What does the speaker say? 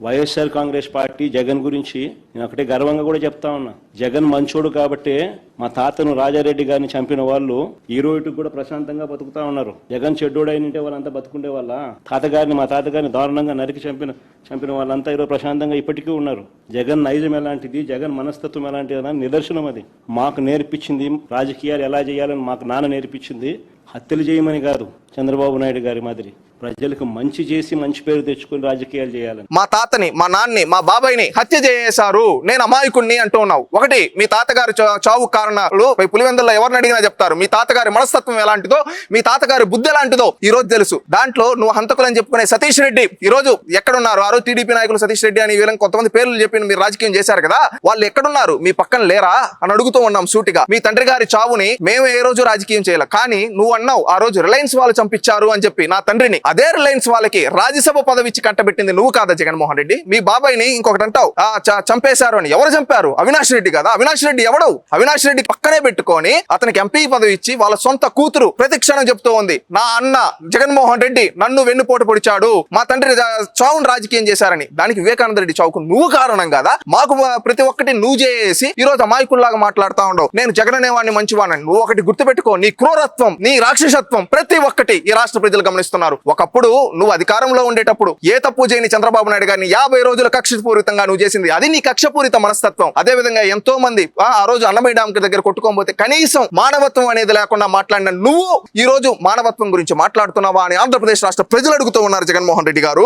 YSR Congress party Jagan గురించి నేను ఒకటే గర్వంగా కూడా చెప్తా ఉన్నా. జగన్ మంచోడు కాబట్టి మా తాతను రాజారెడ్డి గారిని చంపిన వాళ్ళు ఈ రోజుకి కూడా ప్రశాంతంగా బతుకుతా ఉన్నారు. జగన్ చెడ్డోడు అయినంటే వాళ్ళంతా బతుకుండే వాళ్ళ మా తాతగారిని దారుణంగా నరికి చంపిన వాళ్ళంతా ఈరోజు ప్రశాంతంగా ఇప్పటికీ ఉన్నారు. జగన్ నైజం ఎలాంటిది, జగన్ మనస్తత్వం ఎలాంటిది అని నిదర్శనం అది. మాకు నేర్పించింది రాజకీయాలు ఎలా చేయాలని మాకు నాన్న నేర్పించింది. హత్యలు చేయమని కాదు, చంద్రబాబు నాయుడు గారి మాదిరి ప్రజలకు మంచి చేసి మంచి పేరు తెచ్చుకుని రాజకీయాలు చేయాలని. మా తాతని, మా నాన్నని, మా బాబాయిని హత్య చేశారు, నేను అమాయకుణ్ణి అంటూ ఉన్నావు. ఒకటి, మీ తాతగారి చావు కారణాలు పులివెందుల్లో ఎవరిని అడిగినా చెప్తారు. మీ తాతగారి మనస్తత్వం ఎలాంటిదో, మీ తాతగారి బుద్ధి ఎలాంటిదో ఈ రోజు తెలుసు. దాంట్లో నువ్వు హంతకులని చెప్పుకునే సతీష్ రెడ్డి ఈ రోజు ఎక్కడున్నారు? ఆ రోజు టీడీపీ నాయకులు సతీష్ రెడ్డి అని వీళ్ళని కొంతమంది పేర్లు చెప్పి మీరు రాజకీయం చేశారు కదా, వాళ్ళు ఎక్కడున్నారు? మీ పక్కన లేరా అని అడుగుతూ ఉన్నాం సూటిగా. మీ తండ్రి గారి చావుని మేము ఏ రోజు రాజకీయం చేయాలి, కానీ నువ్వు అన్నావు ఆ రోజు రిలయన్స్ వాళ్ళు చంపించారు అని చెప్పి నా తండ్రిని. అదే రిలయన్స్ వాళ్ళకి రాజ్యసభ పదవి ఇచ్చి కట్టబెట్టింది నువ్వు కాదా జగన్మోహన్ రెడ్డి? మీ బాబాయిని ఇంకొకటి అంటావు చంపేశారు అని. ఎవరు చంపారు? అవినాష్ రెడ్డి కదా. అవినాష్ రెడ్డి ఎవడు? అవినాష్ రెడ్డి పక్కనే పెట్టుకొని అతనికి ఎంపీ పదవి ఇచ్చి వాళ్ళ సొంత కూతురు ప్రతి క్షణం చెప్తూ ఉంది, నా అన్న జగన్మోహన్ రెడ్డి నన్ను వెన్నుపోటు పొడిచాడు, మా తండ్రి చావును రాజకీయం చేశారని. దానికి వివేకానంద రెడ్డి చావుకు నువ్వు కారణం కదా. మాకు ప్రతి ఒక్కటి నువ్వు చేసి ఈ రోజు అమాయకుల్లాగా మాట్లాడుతా ఉండవు. నేను జగన్ అనేవాడిని మంచివాడిని. నువ్వు ఒకటి గుర్తుపెట్టుకో, నీ క్రూరత్వం, నీ రాక్షసత్వం ప్రతి ఒక్కటి ఈ రాష్ట్ర ప్రజలు గమనిస్తున్నారు. ఒకప్పుడు నువ్వు అధికారంలో ఉండేటప్పుడు ఏ తప్పు చేయని చంద్రబాబు నాయుడు గారిని 50 రోజులు కక్షపూరితంగా నువ్వు చేసింది, అది నీ కక్షపూరిత మనస్తత్వం. అదే విధంగా ఎంతో మంది ఆ రోజు అన్నమయ్య డామ్ దగ్గర కొట్టుకోకపోతే కనీసం మానవత్వం అనేది లేకుండా మాట్లాడిన నువ్వు ఈ రోజు మానవత్వం గురించి మాట్లాడుతున్నావా అని ఆంధ్రప్రదేశ్ రాష్ట్ర ప్రజలు అడుగుతూ ఉన్నారు జగన్మోహన్ రెడ్డి గారు.